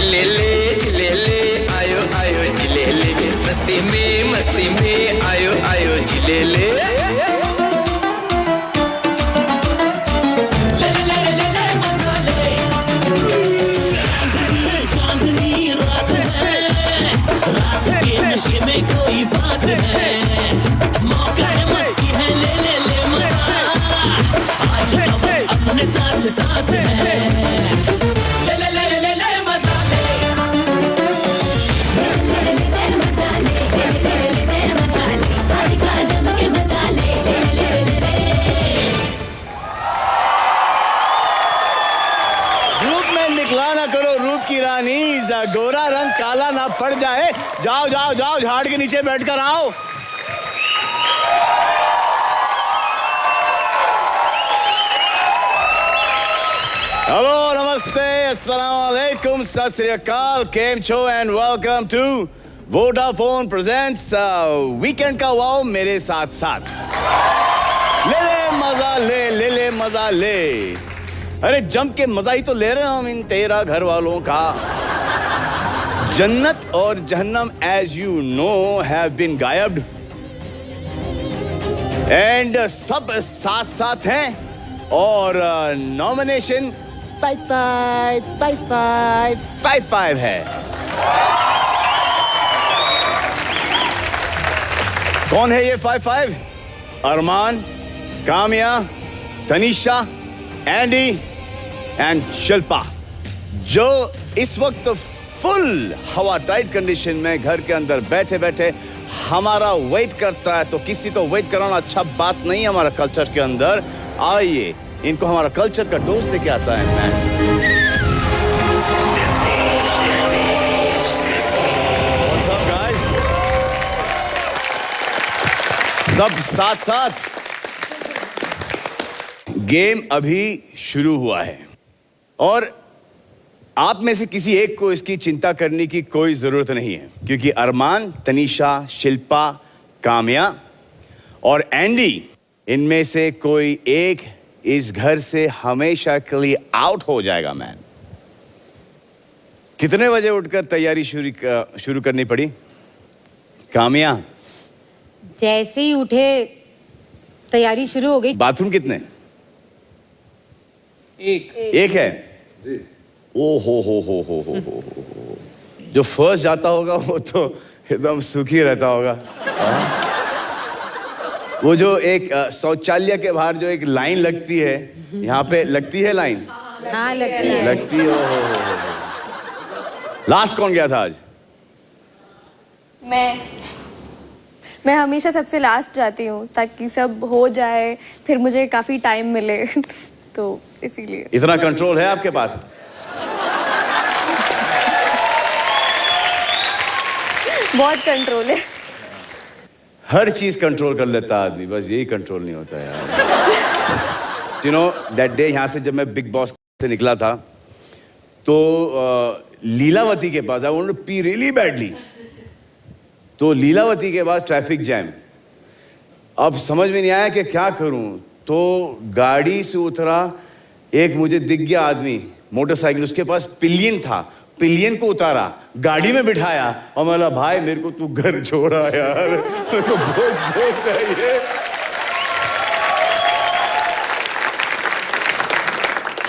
जिले ले आयो आयो जिले ले मस्ती में आयो आयो जिले ले में कोई बात है मौका है मस्ती है ले ले ले मजा आज का वक्त अपने साथ साथ है ले ले ले ले ले मजा ले ले ले ले मजा ले ले ले ले मजा ले आज का जम के मजा ले ले ले ले रूप में निकला ना करो रूप की रानी गोरा रंग काला ना पड़ जाए जाओ जाओ जाओ झाड़ के नीचे बैठकर आओ हेलो नमस्ते अस्सलाम वालेकुम सत श्री अकाल केम छो and welcome to Vodafone presents weekend का वाओ मेरे साथ साथ ले ले मजा ले अरे जम के मजा ही तो ले रहे हैं हम इन तेरा घर वालों का जन्नत और जहन्नम as you know have been गायब एंड सब साथ साथ हैं और नॉमिनेशन 5-5 है। कौन है ये 5-5? अरमान, कामिया, तनीशा, एंडी एंड शिल्पा जो इस वक्त फुल हवा टाइट कंडीशन में घर के अंदर बैठे बैठे हमारा वेट करता है। तो किसी को वेट कराना अच्छा बात नहीं है हमारा कल्चर के अंदर। आइए इनको हमारा कल्चर का डोज लेके आता है मैं। What's up guys? सब साथ साथ गेम अभी शुरू हुआ है और आप में से किसी एक को इसकी चिंता करने की कोई जरूरत नहीं है क्योंकि अरमान, तनीशा, शिल्पा, काम्या और एंडी इनमें से कोई एक इस घर से हमेशा के लिए आउट हो जाएगा मैन। कितने बजे उठकर तैयारी शुरू करनी पड़ी काम्या? जैसे ही उठे तैयारी शुरू हो गई। बाथरूम कितने? एक है जी। ओ हो जो फर्स्ट जाता होगा वो तो एकदम सुखी रहता होगा। वो जो एक शौचालय के बाहर जो एक लाइन लगती है यहाँ पे लगती है लाइन। हाँ लगती है। लास्ट कौन गया था आज? मैं हमेशा सबसे लास्ट जाती हूँ ताकि सब हो जाए फिर मुझे काफी टाइम मिले तो इसीलिए। इतना कंट्रोल है आपके पास? बहुत कंट्रोल है। हर चीज कंट्रोल कर लेता आदमी, बस यही कंट्रोल नहीं होता यार। यू नो दैट डे यहाँ से जब मैं बिग बॉस से निकला था तो लीलावती के पास I want to pee really badly. तो लीलावती के बाद ट्रैफिक जैम। अब समझ में नहीं आया कि क्या करूं तो गाड़ी से उतरा एक मुझे दिख गया आदमी मोटरसाइकिल, उसके पास पिलियन था, पिलियन को उतारा गाड़ी में बिठाया और बोला भाई मेरे को तू घर छोड़ा यार, मेरे को बहुत जोर चाहिए।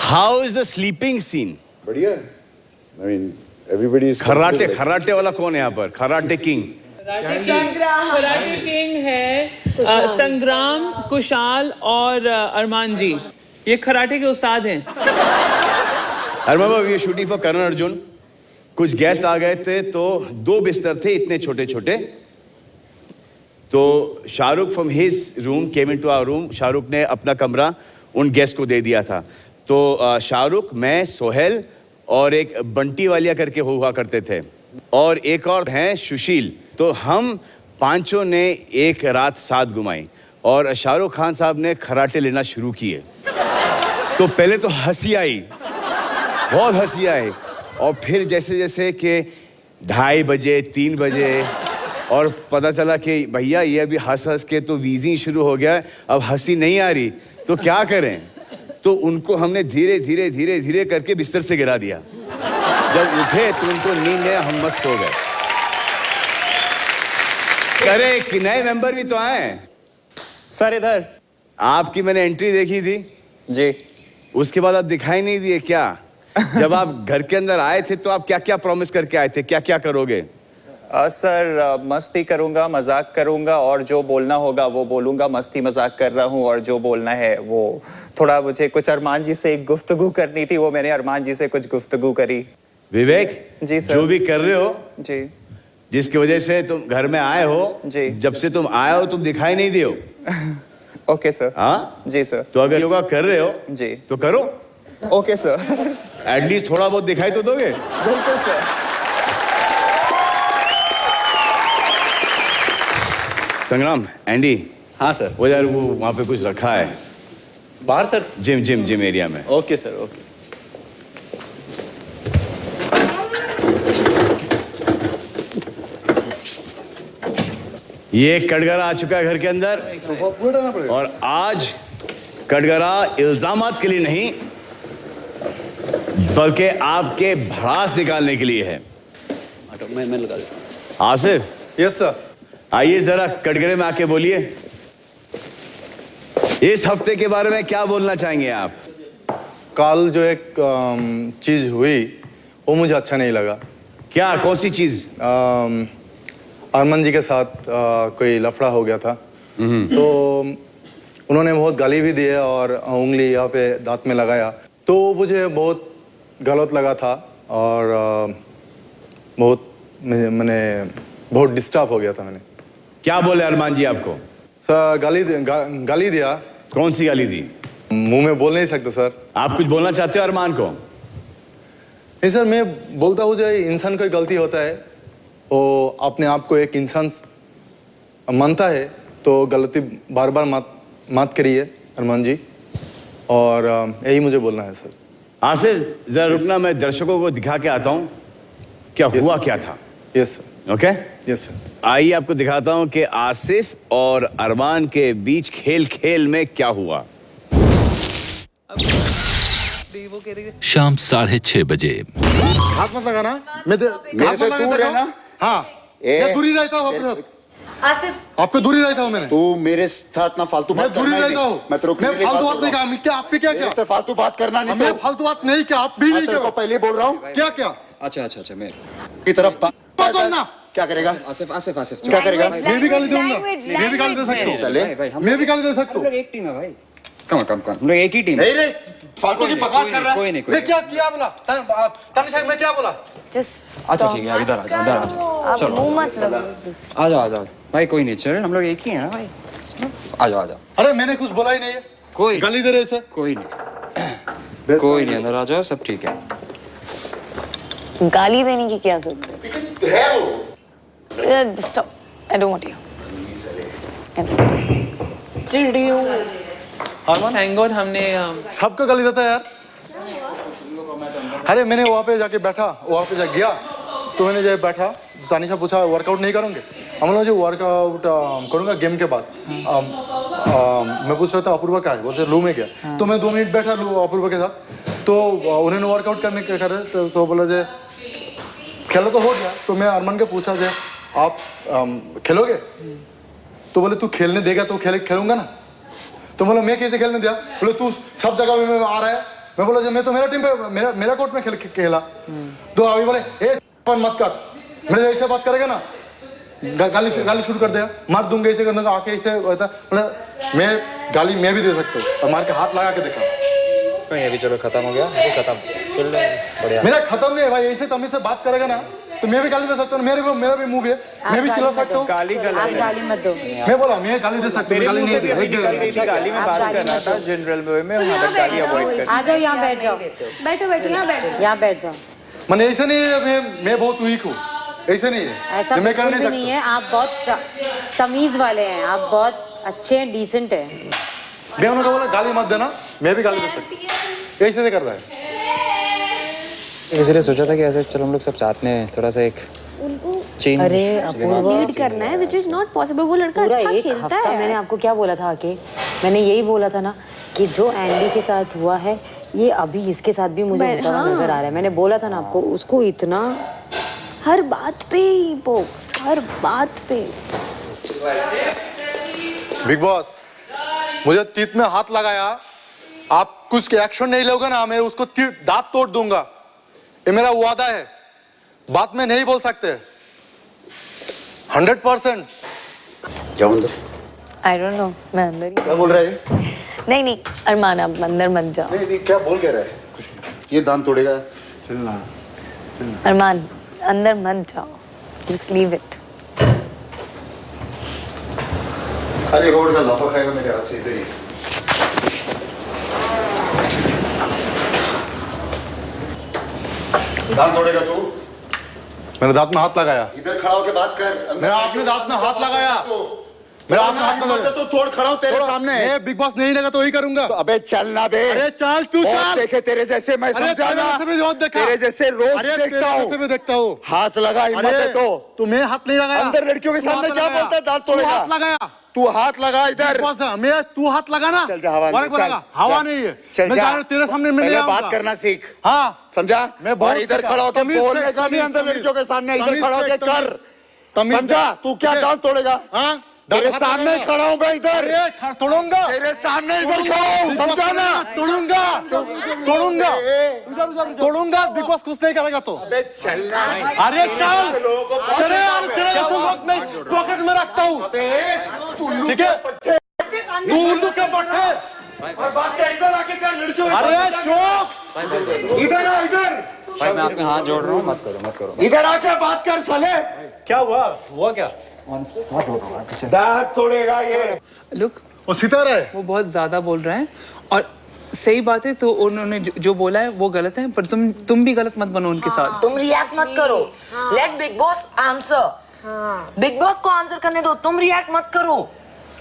How is the sleeping scene? बढ़िया। I mean, everybody is खराटे वाला कौन है यहाँ पर? खराटे किंग कराटे किंग है संग्राम, कुशाल और अरमान जी, ये खराटे के उस्ताद हैं। I remember we were shooting for Karan Arjun. कुछ गेस्ट आ गए थे तो 2 बिस्तर थे इतने छोटे छोटे। तो Shahrukh from his room came into our room. Shahrukh ने अपना कमरा उन गेस्ट को दे दिया था। तो शाहरुख, मैं, सोहेल और एक बंटी वालिया करके हुआ करते थे और एक और हैं सुशील। तो हम पांचों ने एक रात साथ घुमाई और शाहरुख खान साहब ने खराटे लेना शुरू किए। तो पहले तो हंसी आई, बहुत हंसी आई और फिर जैसे जैसे कि 2:30 बजे 3 बजे और पता चला कि भैया ये अभी हंस हंस के तो वीजिंग शुरू हो गया, अब हंसी नहीं आ रही तो क्या करें। तो उनको हमने धीरे धीरे धीरे धीरे करके बिस्तर से गिरा दिया। जब उठे तो उनको नींद में हम मस्त हो गए। अरे कि नए मेंबर भी तो आए हैं। सर इधर। आपकी मैंने एंट्री देखी थी जी। उसके बाद आप दिखाई नहीं दिए क्या? जब आप घर के अंदर आए थे तो आप क्या क्या प्रॉमिस करके आए थे, क्या क्या करोगे? सर मस्ती करूंगा, मजाक करूंगा और जो बोलना होगा वो बोलूंगा। मस्ती मजाक कर रहा हूँ और जो बोलना है वो थोड़ा मुझे कुछ अरमान जी से एक गुफ्तगू करनी थी, वो मैंने अरमान जी से कुछ गुफ्तगू करी। विवेक जी सर। जो भी कर रहे हो जी, जिसकी वजह से तुम घर में आए हो जी, जब से तुम आए हो तुम दिखाई नहीं दिए हो। Okay sir. हाँ जी सर। तो अगर योगा कर रहे हो जी तो करो। Okay sir. एटलीस्ट थोड़ा बहुत दिखाई तो दोगे। बिल्कुल सर। संग्राम, एंडी। हाँ सर। वो यार वो वहां पे कुछ रखा है बाहर सर। जिम एरिया में। Okay sir. ओके। ये कटघरा आ चुका है घर के अंदर और आज कटघरा इल्जामात के लिए नहीं बल्कि आपके भड़ास निकालने के लिए है। मैं लगा देता हूँ। आसिफ। Yes sir. आइए जरा कटघरे में आके बोलिए, इस हफ्ते के बारे में क्या बोलना चाहेंगे आप? कल जो एक चीज हुई वो मुझे अच्छा नहीं लगा। क्या, कौन सी चीज? अरमान जी के साथ कोई लफड़ा हो गया था, तो उन्होंने बहुत गाली भी दी है और उंगली यहाँ पे दांत में लगाया, तो मुझे बहुत गलत लगा था और मैंने बहुत डिस्टर्ब हो गया था। मैंने क्या बोले अरमान जी आपको? सर गाली दिया। कौन सी गाली दी? मुंह में बोल नहीं सकते सर। आप कुछ बोलना चाहते हो अरमान को? नहीं सर, मैं बोलता हूँ जो इंसान कोई गलती होता है वो अपने आप को एक इंसान मानता है तो गलती बार बार मत करिए अरमान जी, और यही मुझे बोलना है सर। आसिफ जरा रुकना, मैं दर्शकों को दिखा के आता हूँ क्या हुआ क्या था। Yes sir. Okay yes sir. आइए आपको दिखाता हूँ कि आसिफ और अरमान के बीच खेल में क्या हुआ। शाम 6:30 बजे। हाथ मत लगाना। मेरे से दूर रहना। हाँ, मैं दूरी रहता हूँ आपके साथ। आसिफ, आपको दूरी रहता हूँ मैंने। तू मेरे साथ ना फालतू बात करना। मैं दूरी रहता हूँ। मैं फालतू बात नहीं कहा। क्या आपने क्या किया? फालतू बात करना नहीं। मैं फालतू बात नहीं किया, आप भी नहीं किया। पहले बोल रहा हूँ। क्या? अच्छा मैं की तरफ मत बोलना। क्या करेगा? आसिफ क्या करेगा? मैं भी गाली दूंगा। मैं भी गाली दे सकता हूँ। मैं भी गाली दे सकता हूँ। एक टीम है भाई। कम हम लोग एक ही टीम। नहीं रे, फालतू की बकवास कर रहा है। कोई नहीं। मैं क्या किया बोला? तनिषा मैं क्या बोला? अच्छा ठीक है, इधर आ जाओ। चलो मुंह मत लगाओ। आ जाओ भाई, कोई नहीं, चलो हम लोग एक ही हैं ना भाई। आ जाओ। अरे मैंने कुछ बोला ही नहीं है। कोई गाली दे रहे सर। कोई नहीं, अंदर आ जाओ, सब ठीक है। गाली देने की क्या जरूरत है? Stop, I don't want you. Thank God हमने सबको गाली देता है यार। अरे मैंने वहाँ पे जाके बैठा, वहाँ पे गया तो मैंने जब बैठा, तानिशा पूछा वर्कआउट नहीं करोगे? हम लोग जो वर्कआउट करूँगा गेम के बाद। मैं पूछ रहा था अपूर्वा का है, बोलते लू में गया, तो मैं 2 मिनट बैठा लू अपूर्वा के साथ, तो उन्होंने वर्कआउट करने के करे तो बोला जे खेलो तो हो गया। तो मैं अरमान के पूछा जे आप खेलोगे? तो बोले तू खेलने देगा तो खेलूंगा ना। तो बोला मैं कैसे खेलने दिया? बोले तू सब जगह में आ रहा है। मैं बोला मैं तो मेरा टीम पे मेरा कोर्ट में खेला। तो अभी बोले मत कर, मेरे ऐसे बात करेगा ना गाली शुरू कर दिया, मार दूंगा ऐसे कर दूंगा आके ऐसे बोले मैं गाली मैं भी दे सकता हूँ, और मार के हाथ लगा के देखा। अभी चलो खत्म हो गया, खत्म चल बढ़िया। मेरा खत्म नहीं है भाई, ऐसे तमीज से बात करेगा ना तो मैं भी गाली दे सकता हूँ। मेरा भी मुंह है, मैं भी चिल्ला सकता हूँ। आप गाली मत दो। मैं बोला मैं गाली दे सकता हूँ। गाली नहीं दे। गाली में बात कर रहा था जनरल वे में, गाली अवॉइड कर। आ जाओ, यहाँ बैठ जाओ। बैठो यहाँ बैठ जाओ। मैंने ऐसा नहीं है मैं बहुत वीक हूँ, ऐसे नहीं है। ऐसा मैं कर बिल्कुल भी नहीं है। आप बहुत तमीज वाले हैं, आप बहुत अच्छे हैं, डिसेंट हैं। मैं उन्होंने बोला गाली मत देना, मैं भी गाली दे सकता हूँ। ऐसे नहीं कर रहा है। इसलिए सोचा था कि ऐसे चलो हम लोग सब साथ में थोड़ा सा एक उनको चेंज लीड करना है, which is not possible। वो लड़का अच्छा खेलता है। मैंने आपको क्या बोला था आके? मैंने यही बोला था ना कि जो एंडी के साथ हुआ है ये अभी इसके साथ भी मुझे होता हुआ नजर आ रहा है। मैंने बोला था ना आपको, उसको इतना हर बात पे ही बॉक्स, हर बात पे। बिग बॉस, मुझे तीत में हाथ लगाया, आप कुछ एक्शन नहीं लोगे ना, मैं उसको दांत तोड़ दूंगा। ये मेरा वादा है, बात में नहीं बोल सकते। 100%। क्या बोल रहे? आई डोंट नो, मैं अंदर ही। क्या बोल रहा है? नहीं नहीं अरमान, आप अंदर मत जाओ। नहीं क्या बोल क्या रहा है? कुछ नहीं। ये दांत तोड़ेगा। चलना। अरमान अंदर मत जाओ, जस्ट लीव इट। अरे और का लाफा खाएगा मेरे हाथ से इधर ही। दांत तोड़ेगा तू? मैंने दांत में हाथ लगाया। इधर खड़ा होके बात कर। मेरा आपने दांत में हाथ लगाया। मेरा आपने हाथ में लगाया तो तोड़, खड़ा हूं तेरे सामने। मैं बिग बॉस नहीं लगा तो वही करूंगा। तो अबे चल ना बे। अरे चल तू चल। देखे तेरे जैसे मैं समझा ना। तेरे जैसे रोज देखता हूँ। मैं देखता हूँ। हाथ लगा, हिम्मत है तो। तुम्हें हाथ नहीं लगाया। अंदर लड़कियों के सामने क्या बोलता है? दांत तोड़ेगा। हाथ लगाया। तू हाथ लगा इधर। मैं तू हाथ लगा ना। चल जा, हवा नहीं। चल, हवा नहीं है। चल जा। तेरे सामने मैं पहले बात करना सीख। हाँ समझा? मैं और इधर खड़ा होकर बोलने का नहीं, अंदर लड़कियों के सामने इधर खड़ा होकर कर। समझा? तू क्या दांत तोड़ेगा? हाँ तेरे सामने खड़ा हूँ मैं इधर। तोड़ूंगा तेरे सामने इधर खड़ा हूँ, समझा ना? तोड़ूंगा तोड़ूंगा तोड़ूगा। बिग बॉस कुछ नहीं करेगा तो। चलना। अरे चल चले यार, तेरे जैसे लोग मैं पॉकेट में रखता हूँ। ठीक है तू उल्लू के पट्टे। बात कर, इधर आके कर लड़कियों। अरे चुप, इधर आ, इधर। भाई मैं आपके हाथ जोड़ रहा हूँ, मत करो। इधर आके बात कर साले। क्या हुआ क्या? दांत तोड़ेगा ये। लुक, वो सितारा है। वो बहुत ज्यादा बोल रहे हैं और सही बात है। तो उन्होंने जो बोला है वो गलत है, पर तुम भी गलत मत बनो उनके साथ। तुम रिएक्ट मत करो। Let Bigg Boss answer. Bigg Boss को आंसर करने दो, तुम रिएक्ट मत करो।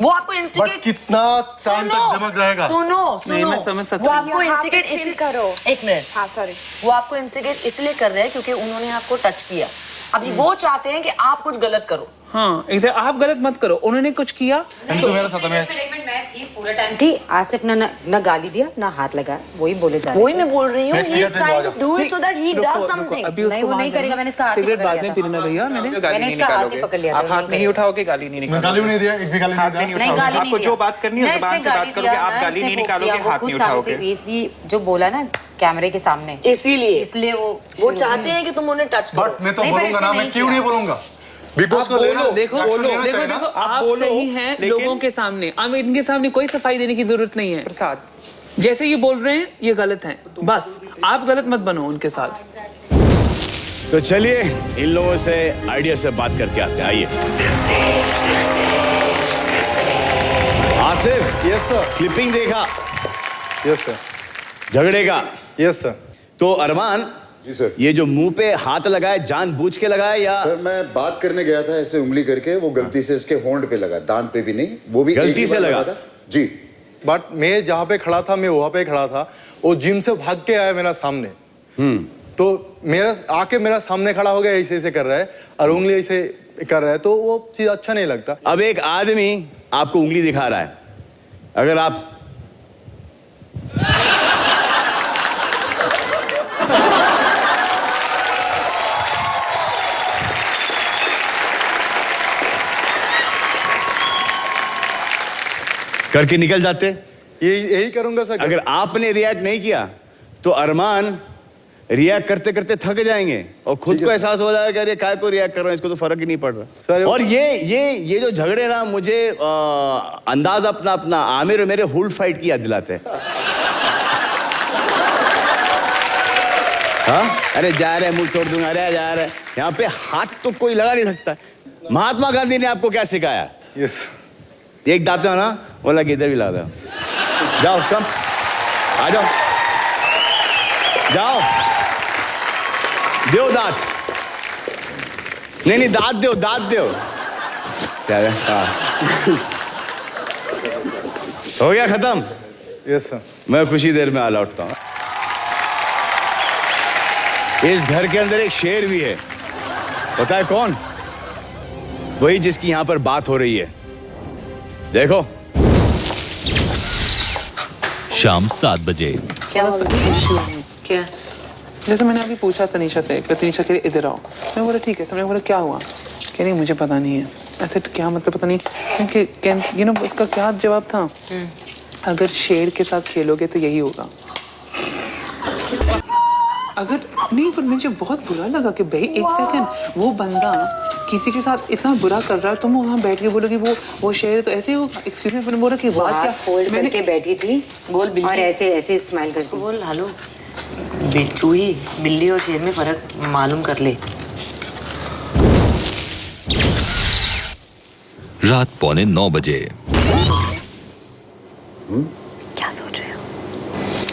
वो आपको इंस्टिगेट कितना टाइम तक दिमाग रहेगा? सुनो मैं समझ सकता वो हूँ। आपको इंस्टिगेट इसलिए करो। एक मिनट, हाँ सॉरी, वो आपको इंस्टिगेट इसलिए कर रहे हैं क्योंकि उन्होंने आपको टच किया। अभी वो चाहते हैं कि आप कुछ गलत करो। हाँ एग्जैक्ट, आप गलत मत करो। उन्होंने कुछ किया तो मेरे साथ मैं थी पूरा टाइम थी। आसिफ ना गाली दिया ना हाथ लगाया, वही बोले जा रहे। वही मैं बोल रही हूँ, he is trying to do it so that he does something। नहीं वो नहीं करेगा। मैंने इसका हाथ सिगरेट बाद में पीना भैया। मैंने इसका हाथ ही पकड़ लिया था। आप हाथ नहीं उठाओगे, गाली नहीं निकालोगे। गाली नहीं दिया, एक भी गाली नहीं दिया। नहीं गाली नहीं आपको जो बात करनी है जुबान से बात करोगे, आप गाली नहीं निकालोगे, हाथ नहीं उठाओगे। इसलिए जो बोला ना कैमरे के सामने, इसलिए वो चाहते हैं कि तुम उन्हें टच करो। बट मैं तो बोलूंगा ना, मैं क्यों नहीं बोलूंगा? बिग बॉस को लेना। देखो आप सही हैं लोगों के सामने, अब इनके सामने कोई सफाई देने की जरूरत नहीं है। प्रसाद जैसे ये बोल रहे हैं ये गलत है, बस आप गलत मत बनो उनके साथ। तो चलिए इन लोगों से आइडिया से बात करके आते हैं। आइए आसिफ। Yes sir. क्लिपिंग देखा? Yes sir. झगड़े का? Yes sir. तो अरमान जी सर। ये जो मुंह पे हाथ लगाया जानबूझ के लगाया या? सर मैं बात करने गया था, ऐसे उंगली करके, वो गलती से इसके होंठ पे लगा, दांत पे भी नहीं, वो भी गलती से लगा था जी। बट मैं जहाँ पे खड़ा था, मैं वहाँ पे खड़ा था। वो जिम से भाग के आया मेरा सामने। तो मेरा आके मेरा सामने खड़ा हो गया, ऐसे ऐसे कर रहा है और उंगली ऐसे कर रहा है, तो वो चीज अच्छा नहीं लगता। अब एक आदमी आपको उंगली दिखा रहा है, अगर आप करके निकल जाते, यही करूंगा सर। अगर आपने रिएक्ट नहीं किया तो अरमान रिएक्ट करते करते थक जाएंगे और खुद को एहसास हो जाएगा कि अरे काय को रिएक्ट कर रहा है, इसको तो फर्क ही नहीं पड़ रहा। और ये जो झगड़े ना मुझे अंदाज अपना आमिर और मेरे हुल फाइट की याद दिलाते हैं। हाँ अरे जा रहे मुंह तोड़ दूंगा, अरे जा रहे। यहाँ पे हाथ तो कोई लगा नहीं सकता। महात्मा गांधी ने आपको क्या सिखाया? यस। एक दांत है ना, बोला कि इधर भी लगा दो। जाओ कम आ जाओ, जाओ दो दांत। नहीं दांत दो, दांत दो। क्या है? हो गया खत्म? Yes sir. मैं कुछ ही देर में आ लौटता हूँ। इस घर के अंदर एक शेर भी है, पता है कौन? वही जिसकी यहां पर बात हो रही है। देखो शाम 7 बजे। थोड़ा सा इशू है। क्या? जैसे मैंने अभी पूछा तनीषा से, तनीषा कह रही इधर आओ, मैं बोला ठीक है, तो मैंने बोला क्या हुआ, कह रही मुझे पता नहीं है। ऐसे क्या मतलब पता नहीं कि उसका क्या जवाब था, अगर शेर के साथ खेलोगे तो यही होगा। अगर नहीं, पर मुझे बहुत बुरा लगा कि भाई एक सेकंड, वो बंदा किसी के साथ इतना बुरा कर रहा है, तुम वहाँ बैठ के बोलोगे वो शेर तो ऐसे होगा। एक्सक्यूज मी, मैंने बोला कि बात क्या, फोल्ड करके बैठी थी, बोल बिल्ली, और ऐसे ऐसे स्माइल करके बोल हेलो। बिट्टू ही बिल्ली और शेर में फर्क मालूम कर ले। रात 8:45 बजे। क्या सोच रहे हो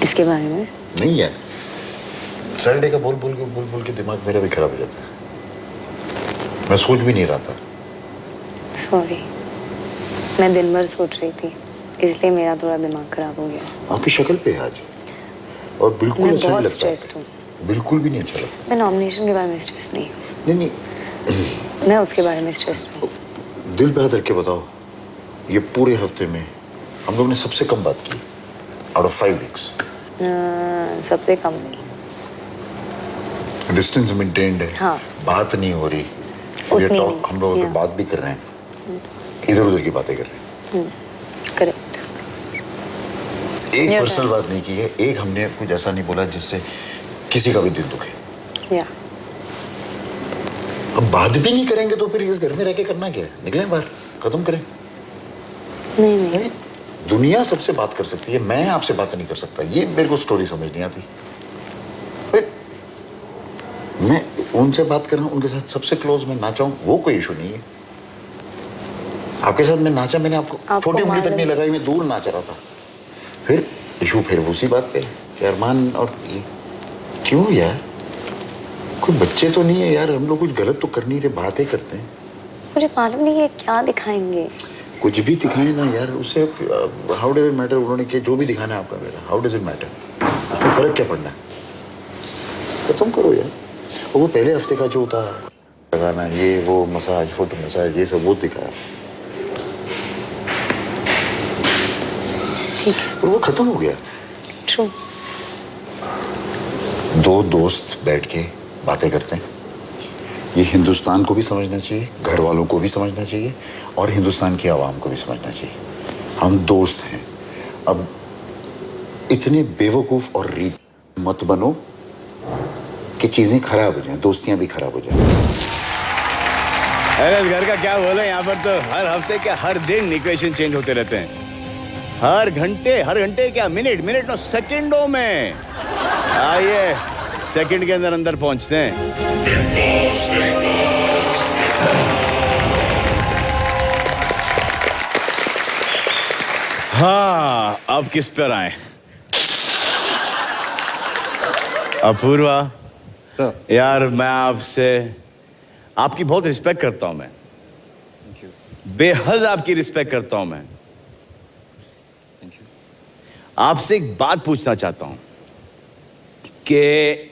इसके बारे में? नहीं यार, सैटरडे का बोल बोल के दिमाग मेरा भी खराब हो जाता है। मैं सोच भी नहीं रहा था। सॉरी, मैं दिन भर सोच रही थी, इसलिए मेरा थोड़ा दिमाग खराब हो गया। आपकी शक्ल पे आज, और बिल्कुल अच्छा नहीं लगता। स्ट्रेस्ड हूँ। बिल्कुल भी नहीं अच्छा लगता। मैं नॉमिनेशन के बारे में स्ट्रेस नहीं हूँ। नहीं मैं उसके बारे में स्ट्रेस हूँ। दिल पे हाथ रख के बताओ, ये पूरे हफ्ते में हम लोग ने सबसे कम बात की आउट ऑफ 5 वीक्स। सबसे कम नहीं। डिस्टेंस मेंटेन्ड है। हाँ। बात नहीं हो रही, उतनी टॉक नहीं। हम लोग तो बात भी कर रहे हैं, इधर उधर की बातें कर रहे हैं। करेक्ट। एक Yeah, पर्सनल right. बात नहीं की है, एक हमने कुछ ऐसा नहीं बोला जिससे किसी का भी दिल दुखे। या अब बात भी नहीं करेंगे तो फिर इस घर में रह के करना क्या है? निकलें बाहर, खत्म करें। नहीं। दुनिया सबसे बात कर सकती है, मैं आपसे बात नहीं कर सकता। ये मेरे को स्टोरी समझ नहीं आती। मैं उनसे बात कर रहा हूँ, उनके साथ सबसे क्लोज मैं नाचा हूँ, वो कोई इशू नहीं है। आपके साथ मैं नाचा, मैंने आपको छोटी उंगली तक नहीं लगाई, मैं दूर नाच रहा था। फिर इशू फिर उसी बात पे कि अरमान और ये क्यों यार, कोई बच्चे तो नहीं है यार, हम लोग कुछ गलत तो कर नहीं रहे, बातें करते हैं। मुझे मालूम नहीं है क्या दिखाएंगे। कुछ भी दिखाए ना यार, उससे हाउ डज इट मैटर। उन्होंने किया जो भी दिखाना है आपका मेरा, हाउ डज इट मैटर, उसमें फर्क क्या पड़ना है? खत्म करो यार। और वो पहले हफ्ते का जो था लगाना, ये वो मसाज, फुट मसाज, ये सब वो दिखाया, और वो खत्म हो गया। ट्रू। दो दोस्त बैठ के बातें करते हैं, ये हिंदुस्तान को भी समझना चाहिए, घर वालों को भी समझना चाहिए, और हिंदुस्तान की आवाम को भी समझना चाहिए। हम दोस्त हैं। अब इतने बेवकूफ और रीत मत बनो कि चीजें खराब हो जाएं, दोस्तियां भी खराब हो जाएं। अरे इस घर का क्या बोले, यहाँ पर तो हर हफ्ते के हर दिन इक्वेशन चेंज होते रहते हैं। हर घंटे क्या, मिनट नो सेकंडों में। आइए सेकंड के अंदर पहुंचते हैं। हाँ, अब किस पर आए? अपूर्वा सर, यार मैं आपसे, आपकी बहुत रिस्पेक्ट करता हूं मैं, बेहद आपकी रिस्पेक्ट करता हूं मैं। आपसे एक बात पूछना चाहता हूं कि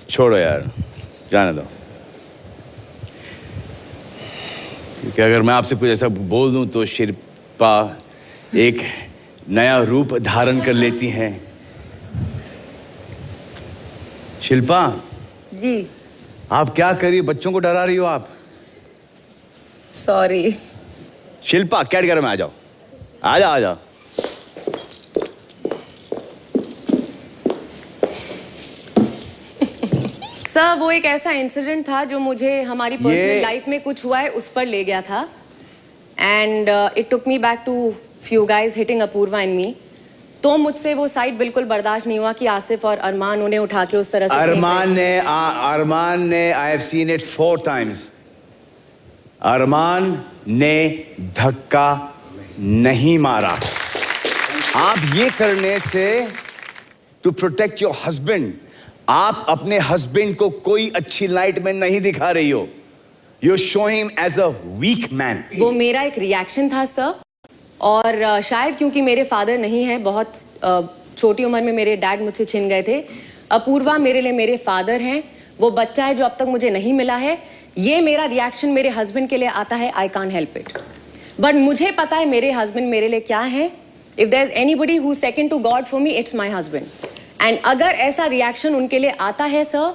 छोड़ो यार, जाने दो। क्योंकि अगर मैं आपसे कुछ ऐसा बोल दूं तो शिल्पा एक नया रूप धारण कर लेती हैं। शिल्पा जी। आप क्या कर रही हो? बच्चों को डरा रही हो आप। सॉरी। शिल्पा कैटगरी में आ जाओ, आ जाओ। सर वो एक ऐसा इंसिडेंट था जो मुझे हमारी पर्सनल लाइफ में कुछ हुआ है उस पर ले गया था, and it took me back to few guys hitting Apurva and me. तो मुझसे वो साइड बिल्कुल बर्दाश्त नहीं हुआ कि आसिफ और अरमान उन्हें उठा के उस तरह से अरमान ने I have seen it 4 times। अरमान ने धक्का नहीं मारा। आप ये करने से टू प्रोटेक्ट योर हस्बैंड, आप अपने हस्बैंड को कोई अच्छी लाइट में नहीं दिखा रही हो। You show him as a weak man. वो मेरा एक रिएक्शन था सर, और शायद क्योंकि मेरे फादर नहीं है, बहुत छोटी उम्र में मेरे डैड मुझसे छिन गए थे। अपूर्वा मेरे लिए मेरे फादर हैं, वो बच्चा है जो अब तक मुझे नहीं मिला है। ये मेरा रिएक्शन मेरे हस्बैंड के लिए आता है, I can't help it. But मुझे पता है मेरे हस्बैंड मेरे लिए क्या है. If there is anybody who second to God for me, it's my husband. And अगर ऐसा रिएक्शन उनके लिए आता है सर,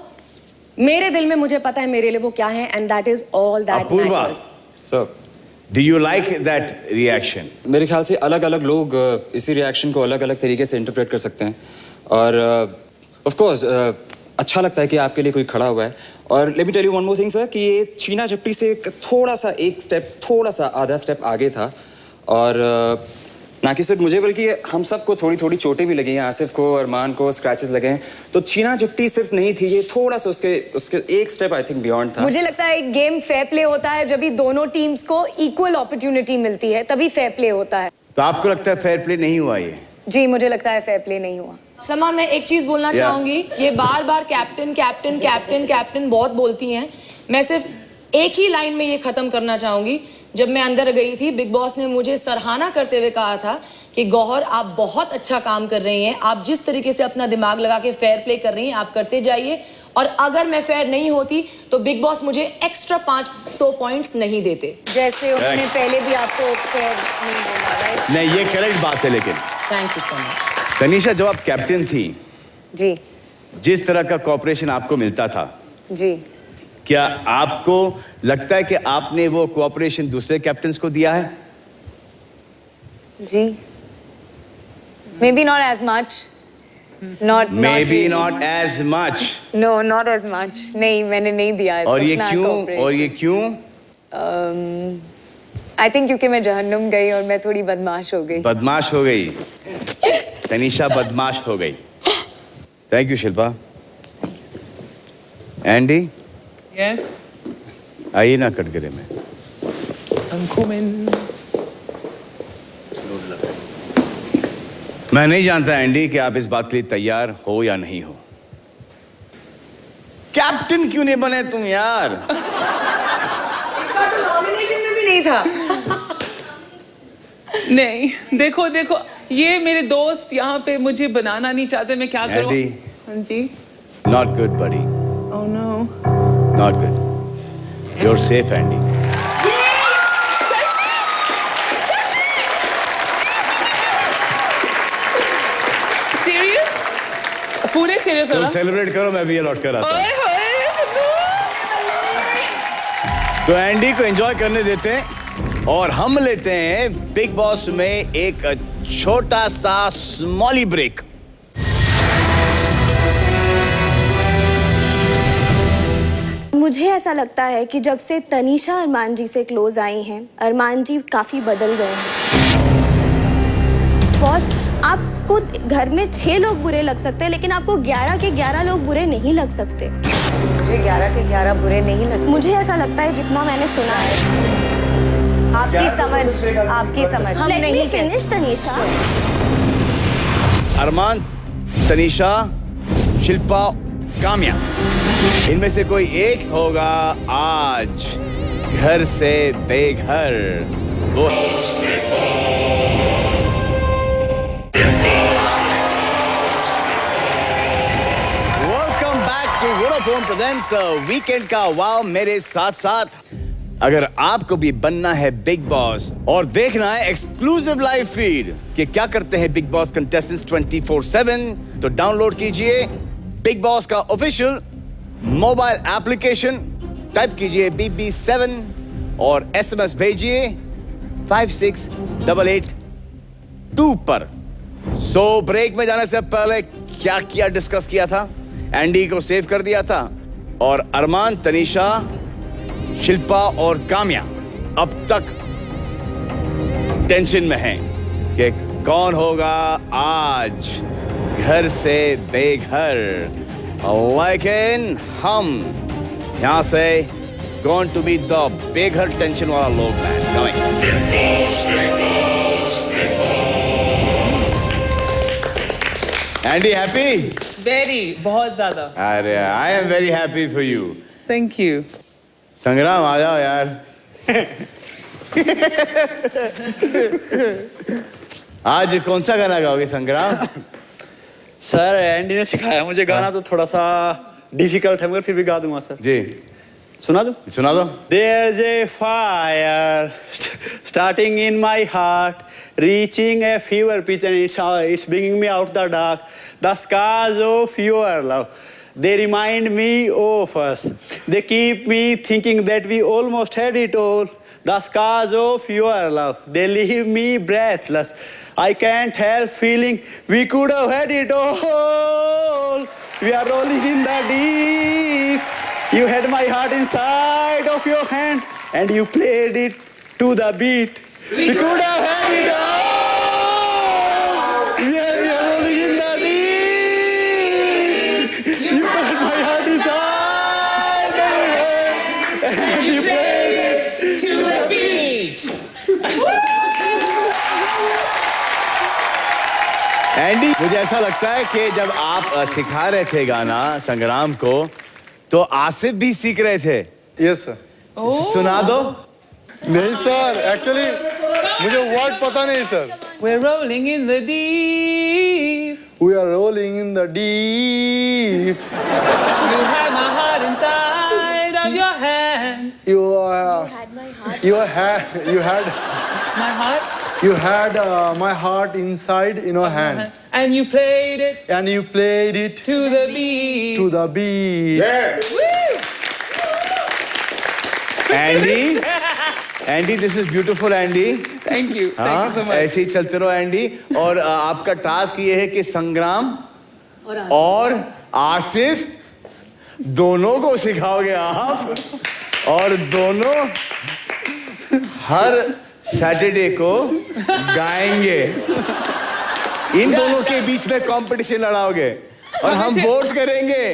मेरे दिल में मुझे पता है मेरे लिए वो क्या है, and that is all that matters. Sir, do you like that reaction? मेरे ख्याल से अलग अलग लोग इसी रिएक्शन को अलग अलग तरीके से इंटरप्रेट कर सकते हैं. और ऑफ कोर्स अच्छा लगता है कि आपके लिए कोई खड़ा हुआ है. और let me tell you one more thing sir, कि ये छीना झपटी से थोड़ा सा एक स्टेप, थोड़ा सा आधा स्टेप आगे था. और ना कि सिर्फ मुझे बल्कि हम सबको थोड़ी थोड़ी चोटें भी लगी हैं. आसिफ को, अरमान को स्क्रैचेस लगे हैं. तो छीना झपटी सिर्फ नहीं थी, ये थोड़ा सा उसके एक स्टेप आई थिंक बियॉन्ड था. मुझे लगता है गेम फेयर प्ले होता है जब भी दोनों टीम्स को इक्वल अपॉर्चुनिटी मिलती है, तभी फेयर प्ले होता है. तो आपको लगता है फेयर प्ले नहीं हुआ ये? जी, मुझे लगता है फेयर प्ले नहीं हुआ. समा, मैं एक चीज बोलना चाहूंगी. ये बार बार कैप्टन कैप्टन कैप्टन कैप्टन बहुत बोलती हैं. मैं सिर्फ एक ही लाइन में ये खत्म करना चाहूंगी. जब मैं अंदर गई थी, बिग बॉस ने मुझे सराहना करते हुए कहा था कि गौहर, आप बहुत अच्छा काम कर रही हैं. आप जिस तरीके से अपना दिमाग लगा के फेयर प्ले कर रही हैं, आप करते जाइए. और अगर मैं फेयर नहीं होती तो बिग बॉस मुझे एक्स्ट्रा 500 पॉइंट्स नहीं देते, जैसे उन्होंने पहले भी आपको फेयर नहीं बोला. राइट? नहीं, ये करेक्ट बात है. लेकिन thank you so much. Tanisha, जब आप कैप्टन थी, जी, जिस तरह का कोऑपरेशन आपको मिलता था, जी, क्या आपको लगता है कि आपने वो कोऑपरेशन दूसरे कैप्टन्स को दिया है? जी. Maybe not as much. Maybe not as much. No, not as much. नहीं, मैंने नहीं दिया है. और ये क्यों? I think क्योंकि मैं जहन्नुम गई और मैं थोड़ी बदमाश हो गई. बदमाश हो गई. तनीषा बदमाश हो गई. Thank you Shilpa. Andy, yes, आइए ना कटघरे में. मैं नहीं जानता एंडी कि आप इस बात के लिए तैयार हो या नहीं हो. कैप्टन क्यों नहीं बने तुम यार? नॉमिनेशन में भी नहीं था. नहीं, देखो देखो, ये मेरे दोस्त यहाँ पे मुझे बनाना नहीं चाहते. मैं क्या करूँ? Andy, not good buddy. Oh no. Not good. You're safe, Andy. Serious? पूरे सीरियस हो तुम ना? सेलिब्रेट करो, मैं भी ये लौट कर आता हूँ. तो एंडी को एंजॉय करने देते हैं और हम लेते हैं बिग बॉस में एक छोटा सा स्मॉली ब्रेक. मुझे ऐसा लगता है कि जब से तनीषा अरमान जी से क्लोज आई हैं, अरमान जी काफ़ी बदल गए हैं. बॉस, आपको घर में 6 लोग बुरे लग सकते हैं, लेकिन आपको 11 के 11 लोग बुरे नहीं लग सकते. मुझे 11 के 11 बुरे नहीं लगते. मुझे ऐसा लगता है, जितना मैंने सुना है. आपकी समझ हम नहीं फिनिश. तनीषा, अरमान, तनीषा, शिल्पा, काम्या, इनमें से कोई एक होगा आज घर से बेघर. वो welcome back to Vodafone presents weekend का वाव मेरे साथ साथ. अगर आपको भी बनना है बिग बॉस और देखना है एक्सक्लूसिव लाइव फीड कि क्या करते हैं बिग बॉस कंटेस्टेंट्स 24/7, तो डाउनलोड कीजिए बिग बॉस का ऑफिशियल मोबाइल एप्लीकेशन. टाइप कीजिए BB7 और SMS भेजिए 56882 पर. सो ब्रेक में जाने से पहले क्या किया, डिस्कस किया था. एंडी को सेव कर दिया था और अरमान, तनीषा, शिल्पा और काम्या अब तक टेंशन में हैं कि कौन होगा आज घर से बेघर. लेकिन हम यहां से going to be the बेघर टेंशन वाला लोग हैं. Andy, happy? वेरी, बहुत ज्यादा. अरे, I am very happy for you. Thank you. संग्राम, आ जाओ यार. आज कौन सा गाना गाओगे संग्राम? सर, एंडी ने सिखाया मुझे गाना, तो थोड़ा सा डिफिकल्ट है मगर फिर भी गा दूंगा सर. जी, सुना दो. सुना दो. There's a fire starting in my heart, reaching a fever pitch, and it's bringing me out the dark. The scars of your love, they remind me of us. They keep me thinking that we almost had it all. The scars of your love, they leave me breathless. I can't help feeling we could have had it all. We are rolling in the deep. You had my heart inside of your hand, and you played it to the beat. We could have had it all. We are rolling in the deep. You had my heart inside of your hand, and you played it to the beat. Andy, मुझे ऐसा लगता है कि जब आप सिखा रहे थे गाना संग्राम को, तो आसिफ भी सीख रहे थे। Yes sir. सुना दो। नहीं सर, एक्चुअली मुझे वर्ड पता नहीं sir. We're rolling in the deep. We are rolling in the deep. You had my heart inside of your hand. You had My heart. You had my heart inside in your hand. And you played it. And you played it to the beat. To the beat. Andy, this is beautiful Andy. Thank you so much. ऐसे ही चलते रहो Andy. और आपका task ये है कि संग्राम और आसिफ दोनों को सिखाओगे आप, और दोनों हर सैटरडे को गाएंगे। इन दोनों के बीच में कंपटीशन लड़ाओगे और हम वोट करेंगे।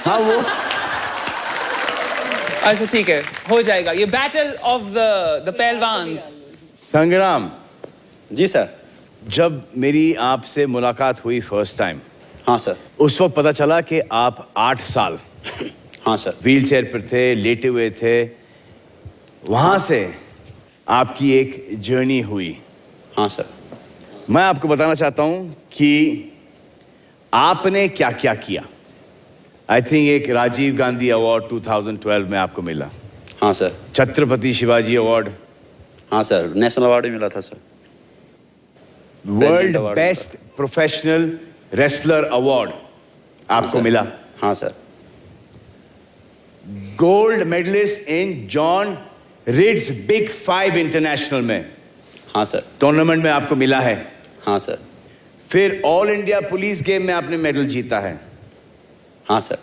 हाँ वो अच्छा ठीक है, हो जाएगा ये बैटल ऑफ द पहलवान्स। संग्राम जी सर। जब मेरी आपसे मुलाकात हुई फर्स्ट टाइम, हाँ सर, उस वक्त पता चला कि आप 8 साल हाँ सर व्हीलचेयर पर थे, लेटे हुए थे। वहां से आपकी एक जर्नी हुई। हाँ सर। मैं आपको बताना चाहता हूं कि आपने क्या क्या किया। आई थिंक एक राजीव गांधी अवार्ड 2012 में आपको मिला। हाँ सर। छत्रपति शिवाजी अवार्ड। हाँ सर, नेशनल अवार्ड भी मिला था sir. World best professional wrestler award आपको मिला। हाँ sir. Gold medallist in John Reed's big 5 international में, हाँ सर, टूर्नामेंट में आपको मिला है। हाँ सर। फिर ऑल इंडिया पुलिस गेम में आपने मेडल जीता है। हाँ सर।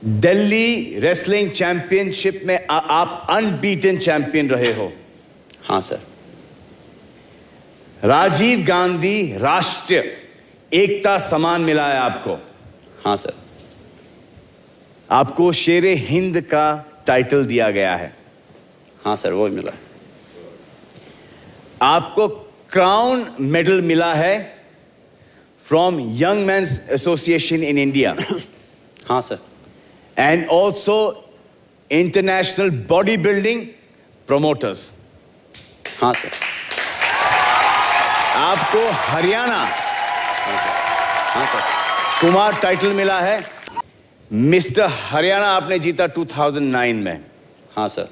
दिल्ली रेसलिंग चैंपियनशिप में आप अनबीटन चैंपियन रहे हो। हाँ सर। राजीव गांधी राष्ट्रीय एकता सम्मान मिला है आपको। हाँ सर। आपको शेरे हिंद का टाइटल दिया गया है। हाँ सर, वो मिला। आपको क्राउन मेडल मिला है from young men's association in India. हाँ sir. And also international body building promoters. हाँ सर। आपको हरियाणा हाँ सर कुमार टाइटल मिला है। मिस्टर हरियाणा आपने जीता 2009 में। हाँ सर।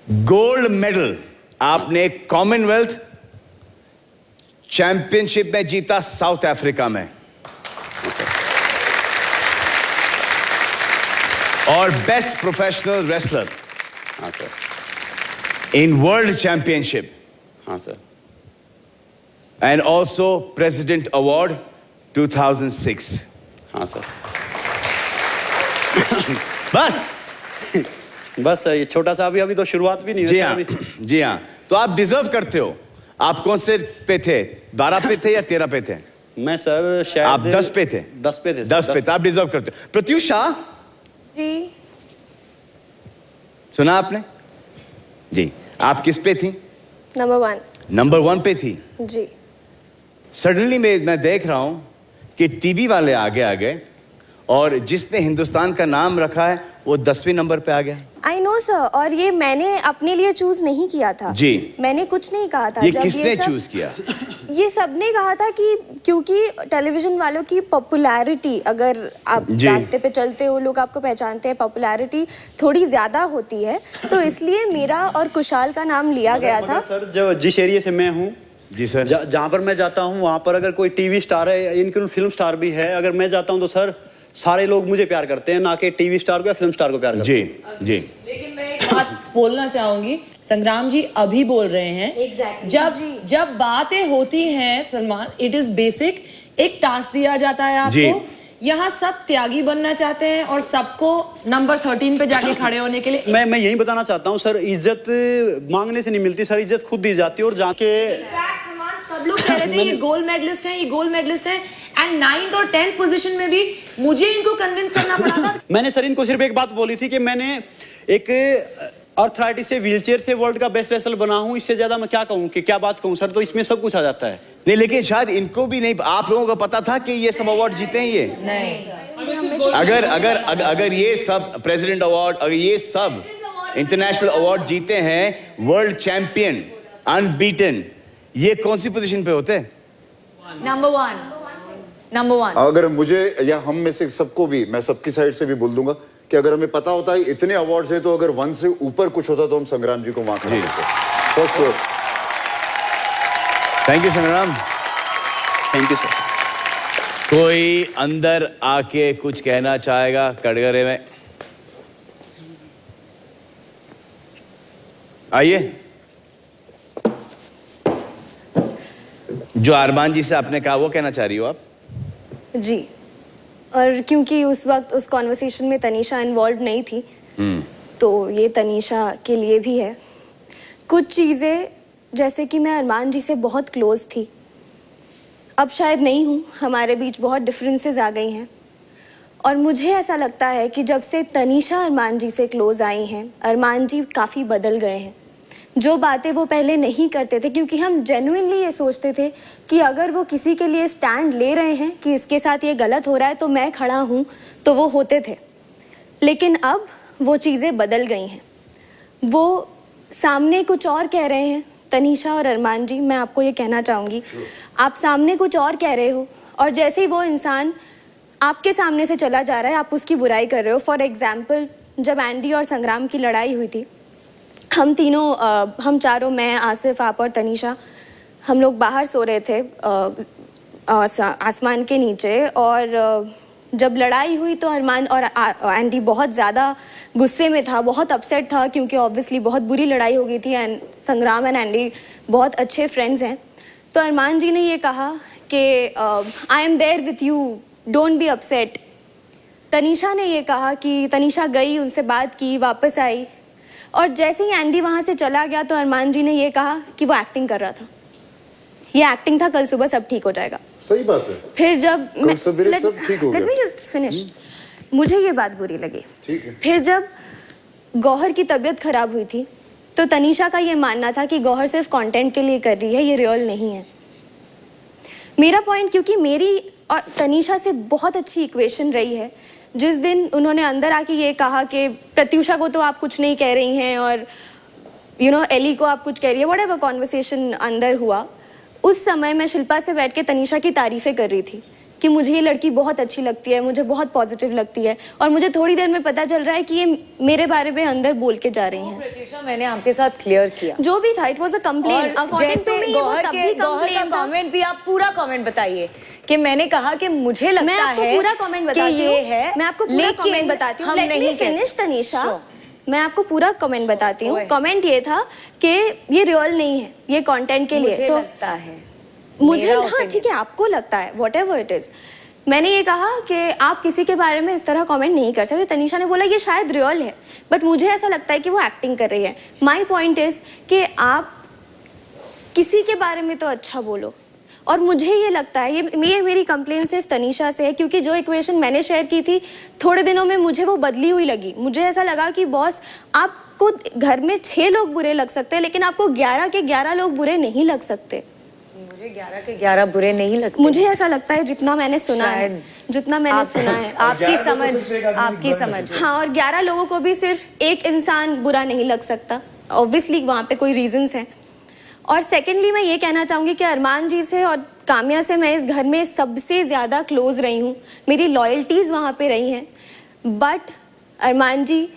गोल्ड मेडल आपने कॉमनवेल्थ चैंपियनशिप में जीता साउथ अफ्रीका में। हाँ सर। और बेस्ट प्रोफेशनल रेसलर हाँ सर इन वर्ल्ड चैंपियनशिप। हाँ sir. And also president award 2006। हाँ सर। बस बस ये छोटा सा अभी तो शुरुआत भी नहीं जी है हाँ, अभी। जी हाँ। तो आप डिजर्व करते हो। आप कौन से पे थे? 12 पे थे या 13 पे थे? मैं सर शायद आप 10 पे थे। 10 पे थे। 10 पे थे। आप डिजर्व करते हो। प्रत्युषा जी सुना आपने? जी। आप किस पे थी? नंबर 1। नंबर 1 पे थी। जी। सडनली मैं देख रहा हूं कि टीवी वाले आगे आ गए और जिसने हिंदुस्तान का नाम रखा है वो 10वें नंबर पे आ गया। आई नो सर, और ये मैंने अपने लिए चूज नहीं किया था। जी। मैंने कुछ नहीं कहा था। ये जब किसने सब चूज किया? ये सबने कहा था कि क्योंकि टेलीविजन वालों की पॉपुलैरिटी, अगर आप रास्ते पे चलते हो लोग आपको पहचानते हैं, पॉपुलैरिटी थोड़ी ज्यादा होती है, तो इसलिए मेरा और कुशाल का नाम लिया गया था। सर जो जिस एरिया से मैं हूँ जी सर, जहाँ पर मैं जाता हूँ वहाँ पर अगर कोई टीवी स्टार है, इनके फिल्म स्टार भी है, अगर मैं जाता हूँ तो सर सारे लोग मुझे प्यार करते हैं, ना कि टीवी स्टार को या फिल्म स्टार को प्यार करते हैं। जी। लेकिन मैं एक बात बोलना चाहूंगी, संग्राम जी अभी बोल रहे हैं जब बातें होती हैं सलमान, इट इज बेसिक, एक टास्क दिया जाता है आपको, यहाँ सब त्यागी बनना चाहते हैं और सबको नंबर 13 पे जाके खड़े होने के लिए। मैं यही बताना चाहता हूँ सर, इज्जत मांगने से नहीं मिलती सर, इज्जत खुद दी जाती है। और जाके सब लोग कह रहे थे ये गोल्ड मेडलिस्ट हैं, ये गोल्ड मेडलिस्ट हैं, एंड 9th और 10th पोजीशन में भी मुझे इनको कन्विंस करना पड़ा था। मैंने सर इनको सिर्फ एक बात बोली थी कि मैंने एक आर्थराइटिस से व्हीलचेयर से वर्ल्ड का बेस्ट रेसलर बना हूं, इससे ज्यादा मैं क्या कहूं, कि क्या बात कहूं सर, तो इसमें सब कुछ आ जाता है। नहीं, लेकिन शायद इनको भी नहीं, आप लोगों को पता था कि ये सब अवार्ड जीते हैं ये? नहीं। अगर ये सब प्रेसिडेंट अवार्ड, अगर ये सब इंटरनेशनल अवार्ड जीते हैं, वर्ल्ड चैंपियन, अनबीटन, ये कौन सी पोजीशन पे होते हैं? Number one. अगर मुझे या हम में से सबको भी, मैं सबकी साइड से भी बोल दूंगा कि अगर हमें पता होता है इतने अवार्ड्स है, तो अगर 1 से ऊपर कुछ होता तो हम संग्राम जी को वहां खड़ा करते, फॉर श्योर। थैंक यू संग्राम। Thank you sir. कोई अंदर आके कुछ कहना चाहेगा कटघरे में? आइए। जो अरमान जी से आपने कहा वो कहना चाह रही हो आप? जी, और क्योंकि उस वक्त उस कॉन्वर्सेशन में तनीषा इन्वॉल्व नहीं थी, तो ये तनीषा के लिए भी है। कुछ चीज़ें, जैसे कि मैं अरमान जी से बहुत क्लोज थी, अब शायद नहीं हूँ, हमारे बीच बहुत डिफरेंसेस आ गई हैं, और मुझे ऐसा लगता है कि जब से तनीषा अरमान जी से क्लोज आई हैं, अरमान जी काफ़ी बदल गए हैं। जो बातें वो पहले नहीं करते थे, क्योंकि हम जेन्युइनली ये सोचते थे कि अगर वो किसी के लिए स्टैंड ले रहे हैं कि इसके साथ ये गलत हो रहा है तो मैं खड़ा हूँ, तो वो होते थे। लेकिन अब वो चीज़ें बदल गई हैं, वो सामने कुछ और कह रहे हैं। तनीषा और अरमान जी, मैं आपको ये कहना चाहूँगी, आप सामने कुछ और कह रहे हो, और जैसे ही वो इंसान आपके सामने से चला जा रहा है आप उसकी बुराई कर रहे हो। फॉर एग्जाम्पल, जब एंडी और संग्राम की लड़ाई हुई थी, हम तीनों, हम चारों, मैं, आसिफ, आप और तनीषा, हम लोग बाहर सो रहे थे आसमान के नीचे, और जब लड़ाई हुई तो अरमान और एंडी बहुत ज़्यादा गुस्से में था, बहुत अपसेट था, क्योंकि ऑब्वियसली बहुत बुरी लड़ाई हो गई थी, एंड संग्राम एंड एंडी बहुत अच्छे फ्रेंड्स हैं। तो अरमान जी ने ये कहा कि I am there with you, don't be upset. Tanisha ने ये कहा कि तनीषा गई, उनसे बात की, वापस आई, और जैसे ही एंडी वहाँ से चला गया तो अरमान जी ने ये कहा कि वो एक्टिंग कर रहा था, ये एक्टिंग था, कल सुबह सब ठीक हो जाएगा। सही बात है। फिर जब कल सवेरे सब ठीक हो गया। Let me just finish. मुझे ये बात बुरी लगी। ठीक है। फिर जब गौहर की तबीयत खराब हुई थी, तो तनीषा का ये मानना था कि गौहर सिर्फ कंटेंट के लिए कर रही है, ये रियल नहीं है। मेरा पॉइंट, क्योंकि मेरी और तनीषा से बहुत अच्छी इक्वेशन रही है, जिस दिन उन्होंने अंदर आके ये कहा कि प्रत्युषा को तो आप कुछ नहीं कह रही हैं, और एली को आप कुछ कह रही है, व्हाटएवर कॉन्वर्सेशन अंदर हुआ, उस समय मैं शिल्पा से बैठ के तनीषा की तारीफ़ें कर रही थी कि मुझे ये लड़की बहुत अच्छी लगती है, मुझे बहुत पॉजिटिव लगती है, और मुझे थोड़ी देर में पता चल रहा है कि ये मेरे बारे में अंदर बोल के जा रही हैं। प्रत्युषा, मैंने आपके साथ क्लियर किया जो भी था, इट वाज अ कंप्लेंट। जैसे गौहर का कमेंट भी, आप पूरा कमेंट बताइए कि मैंने कहा कि मुझे लगता है, मैं आपको पूरा कमेंट बताती हूँ, मैं आपको पूरा कमेंट बताती हूँ। लेट मी फिनिश तनीषा, मैं आपको पूरा कमेंट बताती हूँ। कमेंट ये था कि ये रियल नहीं है, ये कंटेंट के लिए, तो लगता है मुझे, हाँ ठीक है, आपको लगता है, व्हाटएवर इट इज। मैंने ये कहा कि आप किसी के बारे में इस तरह कमेंट नहीं कर सकते। तनीषा ने बोला ये शायद रियल है, बट मुझे ऐसा लगता है कि वो एक्टिंग कर रही है। माई पॉइंट इज कि आप किसी के बारे में तो अच्छा बोलो, और मुझे ये लगता है, ये मेरी कंप्लेन सिर्फ तनीषा से है, क्योंकि जो इक्वेशन मैंने शेयर की थी थोड़े दिनों में मुझे वो बदली हुई लगी। मुझे ऐसा लगा कि बॉस, आपको घर में 6 लोग बुरे लग सकते हैं, लेकिन आपको 11 के 11 लोग बुरे नहीं लग सकते। मुझे 11 के 11 बुरे नहीं लगते। मुझे ऐसा लगता है, जितना मैंने सुना है, जितना मैंने सुना है, आपकी समझ। हाँ, और 11 लोगों को भी सिर्फ एक इंसान बुरा नहीं लग सकता, ऑब्वियसली वहाँ पे कोई रीजंस हैं। और सेकेंडली मैं ये कहना चाहूँगी कि अरमान जी से और काम्या से मैं इस घर में सबसे ज़्यादा क्लोज रही हूँ, मेरी लॉयल्टीज़ वहाँ पे रही हैं। बट अरमान जी,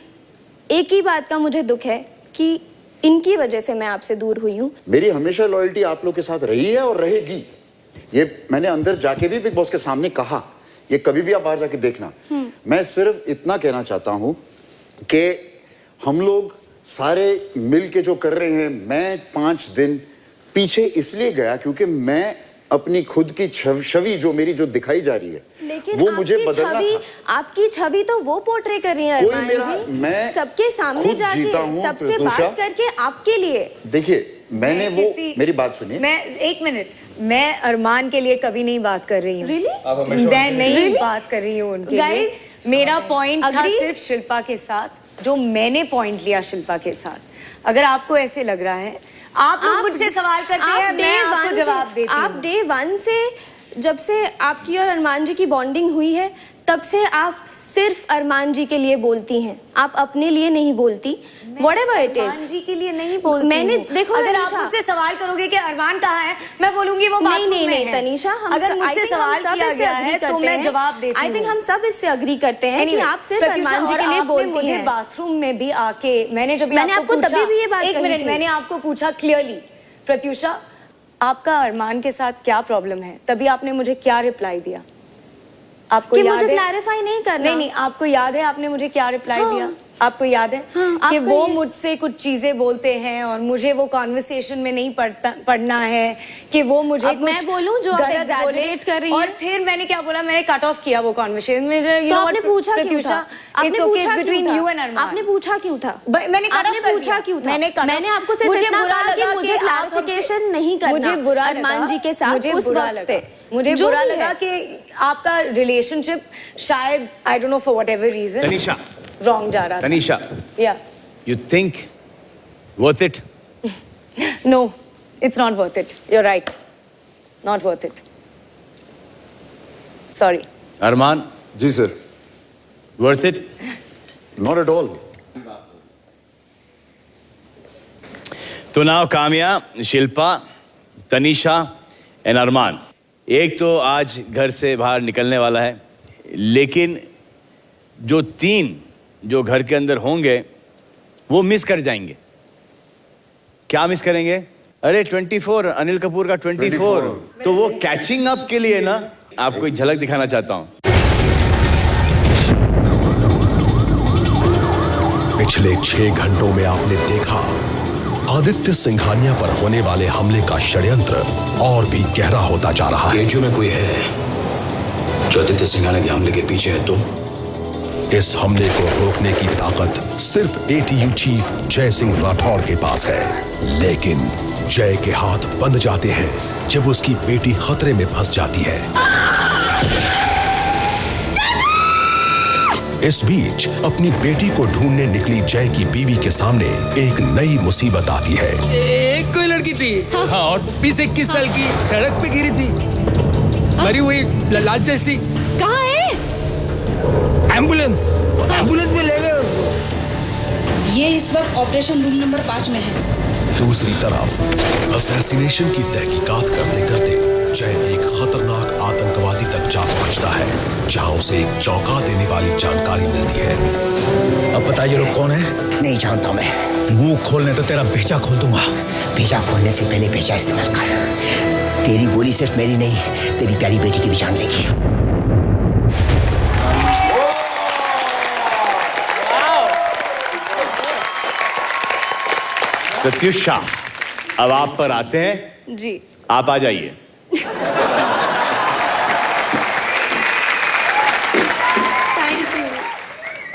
एक ही बात का मुझे दुख है कि इनकी वजह से मैं आपसे दूर हुई हूँ। मेरी हमेशा लॉयल्टी आप लोग के साथ रही है और रहेगी। ये मैंने अंदर जाके भी बिग बॉस के सामने कहा, ये कभी भी आप बाहर जाके देखना। मैं सिर्फ इतना कहना चाहता हूँ कि हम लोग सारे मिल के जो कर रहे हैं, मैं 5 दिन पीछे इसलिए गया क्योंकि मैं अपनी खुद की छवि जो मेरी जो दिखाई जा रही है, लेकिन वो मुझे बदलना था। आपकी छवि तो वो पोर्ट्रे कर रही है अरमान जी, मैं सबके सामने जाके सबसे बात करके आपके लिए। देखिए मैंने वो मेरी बात सुनिए। मैं 1 मिनट, मैं अरमान के लिए कभी नहीं बात कर रही हूँ। Really? मैं नहीं बात कर रही हूँ उनके लिए। मेरा पॉइंट था सिर्फ शिल्पा के साथ, जो मैंने पॉइंट लिया शिल्पा के साथ। अगर आपको ऐसे लग रहा है, आप लोग मुझसे सवाल करते हैं, मैं आपको जवाब देती हूँ। आप डे 1 से, जब से आपकी और अरमान जी की बॉन्डिंग हुई है, तब से आप सिर्फ अरमान जी के लिए बोलती हैं, आप अपने लिए नहीं बोलती। Whatever it is, अरमान जी के लिए नहीं बोलती। मैंने देखो, अगर आप मुझसे सवाल करोगे कि अरमान कहाँ है, मैं बोलूंगी वो बाथरूम में है। नहीं तनीषा, हम अगर मुझसे सवाल किया गया है तो मैं जवाब देती हूँ। आई थिंक हम सब इससे अग्री करते हैं कि आप सिर्फ अरमान जी के लिए बोलती हैं। मुझे बाथरूम में भी आके मैंने आपको तभी भी ये बात एक मिनट, मैंने आपको पूछा क्लियरली, प्रत्युषा आपका अरमान के साथ क्या प्रॉब्लम है, तभी आपने मुझे क्या रिप्लाई दिया? आपको याद है? मुझे क्लैरिफाई नहीं करना। नहीं, आपको याद है आपने मुझे क्या रिप्लाई दिया? आपको याद है कि वो मुझसे कुछ चीजें बोलते हैं और मुझे वो कॉन्वर्सेशन में नहीं पढ़ना है, कि वो मुझे अब मैं बोलूं जो आप एग्जैजरेट कर रही हैं। और फिर मैंने क्या बोला, मैंने कट ऑफ किया वो कॉन्वर्सेशन में। तो आपने पूछा क्यों था? आपने पूछा बिटवीन यू एंड अरमान। आपने पूछा क्यों था? मैंने कट ऑफ पूछा क्यों था? मैंने आपको सिर्फ मुझे इतना बुरा कहा कि लगा मुझे क्लैरिफिकेशन नहीं करना। मुझे बुरा अरमान जी के साथ उस वक्त पे मुझे बुरा लगा कि आपका रिलेशनशिप शायद I don't know for whatever reason Tanisha wrong जा रहा था। Tanisha, yeah, you think worth it? No, it's not worth it. You're right, not worth it. Sorry. Arman ji sir. worth it? Not at all. तो नाउ काम्या, शिल्पा, तनीषा एंड अरमान, एक तो आज घर से बाहर निकलने वाला है, लेकिन जो 3 जो घर के अंदर होंगे वो मिस कर जाएंगे। क्या मिस करेंगे? अरे 24, अनिल कपूर का 24। तो वो कैचिंग अप के लिए ना आपको एक झलक दिखाना चाहता हूं। पिछले 6 घंटों में आपने देखा आदित्य सिंघानिया पर होने वाले हमले का षड्यंत्र और भी गहरा होता जा रहा है। केजू में कोई है जो आदित्य सिंघानिया के हमले के पीछे है। तो इस हमले को रोकने की ताकत सिर्फ एटीयू चीफ जय सिंह राठौर के पास है, लेकिन जय के हाथ बंध जाते हैं जब उसकी बेटी खतरे में फंस जाती है। इस बीच अपनी बेटी को ढूंढने निकली जय की बीवी के सामने एक नई मुसीबत आती है। एक कोई लड़की थी, हाँ, और 21 साल की, सड़क पे गिरी थी, मरी हुई लाल जैसी। कहाँ है? एम्बुलेंस में ले गए। ये इस वक्त ऑपरेशन रूम नंबर 5 में है। दूसरी तरफ असैसिनेशन की तहकीकात करते करते जय एक खतरनाक आतंकवादी तक जा पहुंचता है, जहां उसे एक चौंका देने वाली जानकारी मिलती है। अब बताइए लोग कौन है? नहीं जानता मैं। मुंह खोलने तो तेरा भेजा खोल दूंगा। भेजा खोलने से पहले भेजा इस्तेमाल कर। तेरी गोली सिर्फ मेरी नहीं, तेरी प्यारी बेटी की भी जान लेगी। प्रत्युषा, अब आप पर आते हैं। जी, आप आ जाइए। Thank you.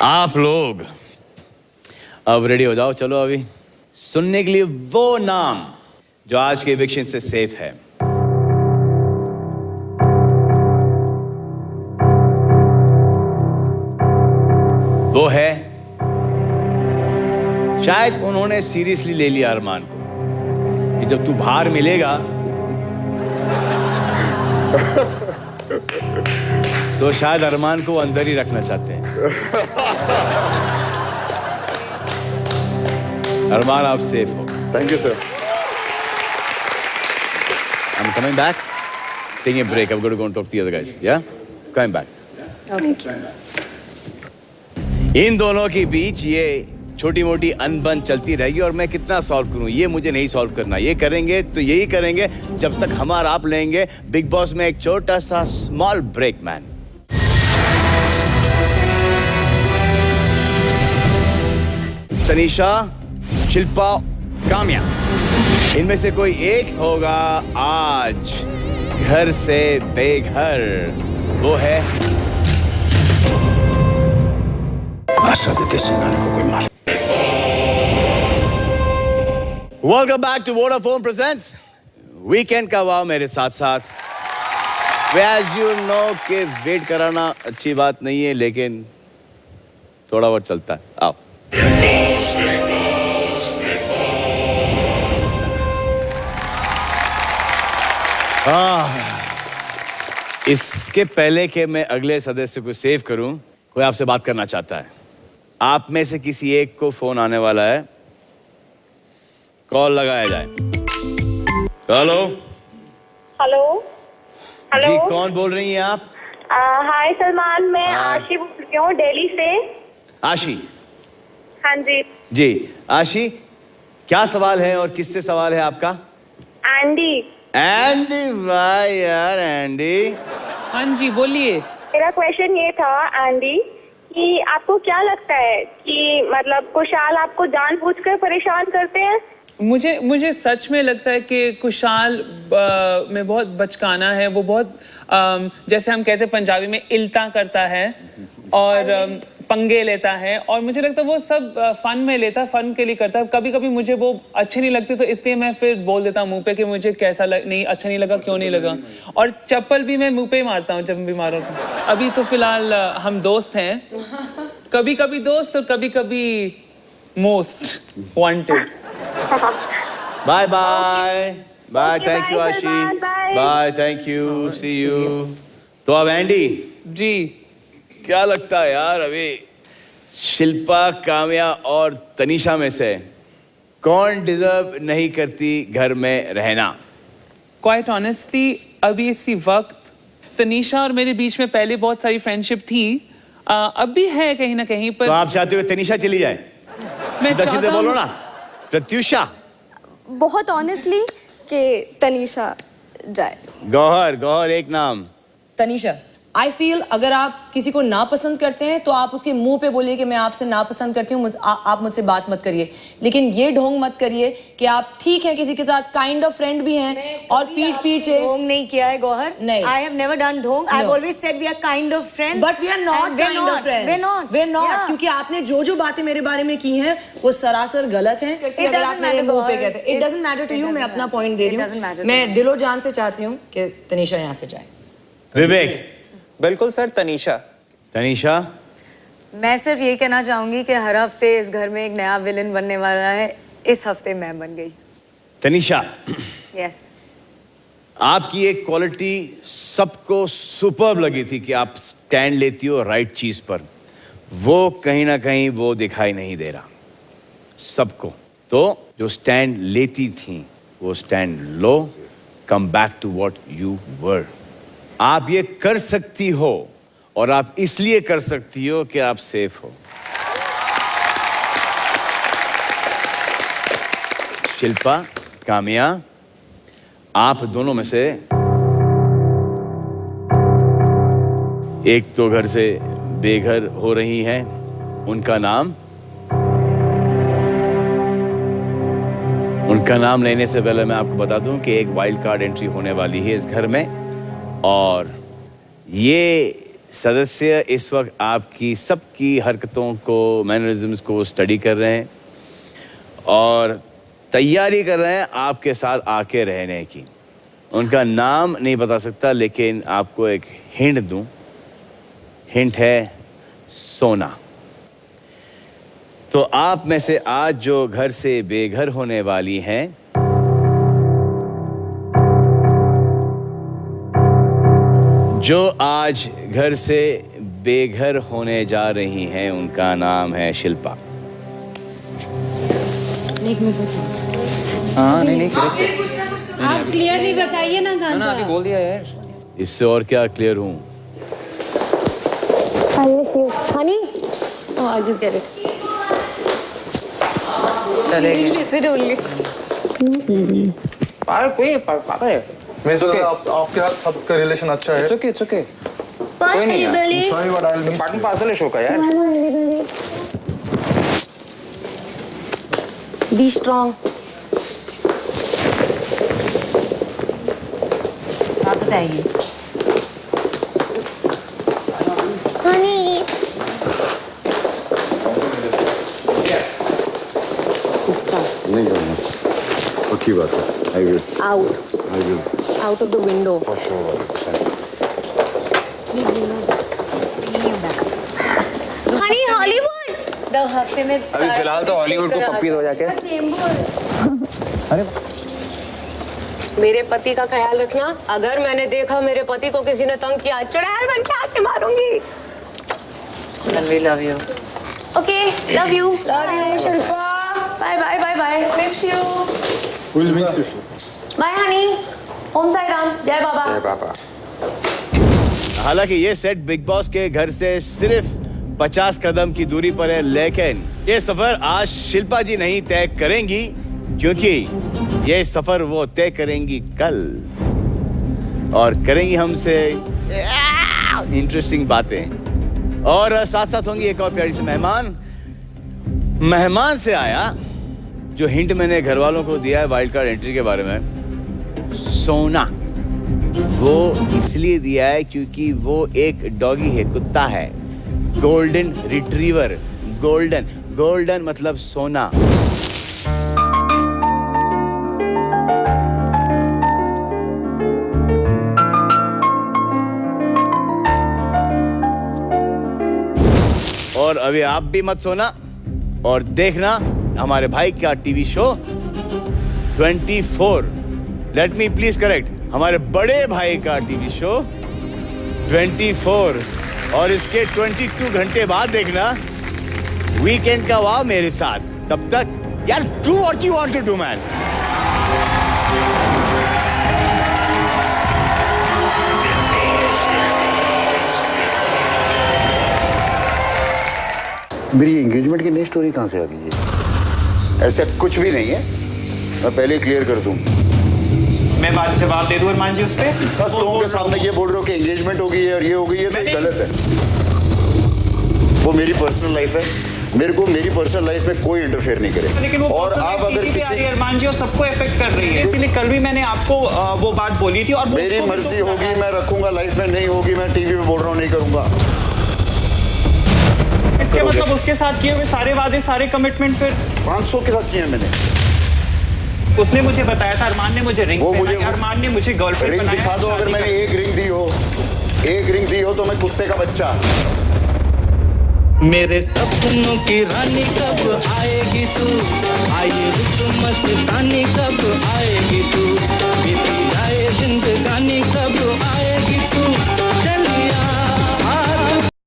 आप लोग अब रेडी हो जाओ। चलो अभी सुनने के लिए वो नाम जो आज के इविक्शन से सेफ है। वो है, शायद उन्होंने सीरियसली ले लिया अरमान को कि जब तू बाहर मिलेगा तो शायद अरमान को अंदर ही रखना चाहते हैं। अरमान, आप सेफ हो। Thank you sir. Coming back? Taking a break. I'm going to go and talk to the other guys. Yeah? Coming back. Okay. इन दोनों के बीच ये छोटी मोटी अनबन चलती रहेगी और मैं कितना सॉल्व करूं ये मुझे नहीं सॉल्व करना. ये करेंगे तो यही करेंगे जब तक हम और आप लेंगे बिग बॉस में एक छोटा सा small break. Man, Tanisha, Shilpa, Kamya, इनमें से कोई एक होगा आज घर से बेघर. वो है आदित्य सिंघानिया को कोई मालूम. Welcome back to Vodafone presents weekend का वाव मेरे साथ साथ. एज यू नो कि वेट कराना अच्छी बात नहीं है लेकिन थोड़ा बहुत चलता है. आओ. इसके पहले कि मैं अगले सदस्य को सेव करूं, कोई आपसे बात करना चाहता है. आप में से किसी एक को फोन आने वाला है. कॉल लगाया जाए. हेलो हेलो हेलो जी, कौन बोल रही हैं आप? हाय सलमान, मैं आशी बोल रही हूँ दिल्ली से. आशी? हाँ जी जी आशी, क्या सवाल है और किससे सवाल है आपका? एंडी. एंडी, वाह यार एंडी. हाँ जी बोलिए. मेरा क्वेश्चन ये था एंडी कि आपको क्या लगता है कि मतलब कुशाल आपको जानबूझकर परेशान करते हैं? मुझे सच में लगता है कि कुशाल में बहुत बचकाना है. वो बहुत जैसे हम कहते हैं पंजाबी में इल्ता करता है और पंगे लेता है और मुझे लगता है वो सब फन में लेता है, फन के लिए करता है. कभी कभी मुझे वो अच्छे नहीं लगते तो इसलिए मैं फिर बोल देता हूँ मुंह पे कि मुझे कैसा नहीं अच्छा नहीं लगा, क्यों नहीं लगा. और चप्पल भी मैं मुंह पे ही मारता हूँ जब भी मारा था. अभी तो फिलहाल हम दोस्त हैं, कभी कभी दोस्त और कभी कभी most wanted. Bye bye bye. Thank you Ashi. Bye, thank you, see you. तो अब एंडी जी, क्या लगता है यार, अभी शिल्पा, काम्या और तनीषा में से कौन डिजर्व नहीं करती घर में रहना? क्वाइट ऑनेस्टली अभी इसी वक्त तनीषा और मेरे बीच में पहले बहुत सारी फ्रेंडशिप थी, अब भी है कहीं ना कहीं पर. तो आप चाहते हो तनीषा चली जाए? मैं सीधे बोलो ना. प्रत्युषा? बहुत ऑनेस्टली कि तनीषा जाए. गौहर एक नाम. तनीषा. आई फील अगर आप किसी को नापसंद करते हैं तो आप उसके मुंह पे बोलिए कि मैं आपसे नापसंद करती हूँ, आप मुझसे बात मत करिए. लेकिन ये ढोंग मत करिए कि आप ठीक हैं किसी के साथ, काइंड ऑफ फ्रेंड भी हैं और पीठ पीछे. ढोंग नहीं किया है गौहर. नहीं, आई हैव नेवर डन ढोंग. I have always said we are kind of friends. But we are not kind of friends. We are not. क्योंकि आपने जो बातें मेरे बारे में की हैं वो सरासर गलत हैं. अगर आप मेरे मुंह पे कहते हैं, it doesn't matter to you. मैं अपना पॉइंट दे रही हूँ. मैं दिलो जान से चाहती हूँ कि तनीषा यहाँ से जाए. विवेक? बिल्कुल सर, तनीषा. तनीषा? मैं सिर्फ ये कहना चाहूंगी कि हर हफ्ते इस घर में एक नया विलन बनने वाला है. इस हफ्ते मैं बन गई. तनीषा, यस. आपकी एक क्वालिटी सबको सुपर्ब लगी थी कि आप स्टैंड लेती हो राइट चीज पर. वो कहीं ना कहीं वो दिखाई नहीं दे रहा सबको. तो जो स्टैंड लेती थी वो स्टैंड लो. Come back to what you were. आप ये कर सकती हो और आप इसलिए कर सकती हो कि आप सेफ हो. शिल्पा, काम्या, आप दोनों में से एक तो घर से बेघर हो रही हैं. उनका नाम लेने से पहले मैं आपको बता दूं कि एक वाइल्ड कार्ड एंट्री होने वाली है इस घर में और ये सदस्य इस वक्त आपकी सबकी हरकतों को, मैनरिज्म्स को स्टडी कर रहे हैं और तैयारी कर रहे हैं आपके साथ आके रहने की. उनका नाम नहीं बता सकता लेकिन आपको एक हिंट दूं. हिंट है सोना. तो आप में से आज जो घर से बेघर होने वाली हैं, जो आज घर से बेघर होने जा रही हैं, उनका नाम है शिल्पा. हाँ नहीं आप क्लियरली बताइए ना ना गांजा। अभी बोल दिया यार। इससे और क्या क्लियर हूँ? Honey I just get it चलेगी। सिट ओनली पागल कोई पागल है। मैं आपके साथ सबका रिलेशन अच्छा है। It's okay, it's okay. कोई नहीं यार। Sorry, but I'll miss part and parcel है शो का यार। B strong. वापस आएगी। हनी नहीं करूँगा, पक्की बात है। I will. out of the window. For sure. Honey Hollywood the हफ्ते में अभी फिलहाल तो हॉलीवुड को पप्पी दो जाके। अरे मेरे पति का ख्याल रखना। अगर मैंने देखा मेरे पति को किसी ने तंग किया, चुड़ैल बन के आके मारूंगी। We love you. Okay, love you Shilpa. Bye bye bye bye, miss you. We'll miss you. Bye honey. Om Sai Ram, जय बाबा। जय बाबा। हालांकि ये सेट बिग बॉस के घर से सिर्फ 50 कदम की दूरी पर है, लेकिन ये सफर आज शिल्पा जी नहीं तय करेंगी, क्योंकि ये सफर वो तय करेंगी कल, और करेंगी हमसे इंटरेस्टिंग बातें, और साथ साथ होंगी एक और प्यारी सी मेहमान से आया जो हिंट मैंने घर वालों को दिया है वाइल्ड कार्ड एंट्री के बारे में। सोना वो इसलिए दिया है क्योंकि वो एक डॉगी है, कुत्ता है, गोल्डन रिट्रीवर। गोल्डन मतलब सोना। और अभी आप भी मत सोना और देखना हमारे भाई का TV show 24। Let me please correct, हमारे बड़े भाई का टीवी शो 24, और इसके 22 घंटे बाद देखना वीकेंड का वाव मेरे साथ। तब तक यार do what you want to do man. मेरी एंगेजमेंट की नई स्टोरी कहाँ से आ गई है? ऐसा कुछ भी नहीं है, मैं पहले ही क्लियर कर दूं। मैं बात जवाब दे दूं अरमान जी उस पे? बस लोगों के सामने ये बोल रहे हो कि एंगेजमेंट हो गई है और ये हो गई है, तो ये गलत है। वो मेरी पर्सनल लाइफ है, मेरे को मेरी पर्सनल लाइफ में कोई इंटरफेयर नहीं करे। लेकिन वो और आप अगर किसी अरमान जी और सबको इफेक्ट कर रही है, इसलिए कल भी मैंने आपको वो बात बोली थी, और मेरी मर्जी होगी मैं रखूंगा लाइफ में, नहीं होगी मैं टीवी पे बोल रहा हूँ नहीं करूंगा। इसके मतलब उसके साथ किए हुए सारे वादे, सारे कमिटमेंट फिर 500 के साथ किए हैं मैंने। उसने मुझे बताया था, अरमान ने मुझे रिंग पहनाई, अरमान ने मुझे गर्लफ्रेंड रिंग दिखा दो। अगर मैंने एक रिंग दी हो तो मैं कुत्ते का बच्चा। मेरे सपनों की रानी कब आएगी तू, आए रुक मस्तानी कब आएगी तू।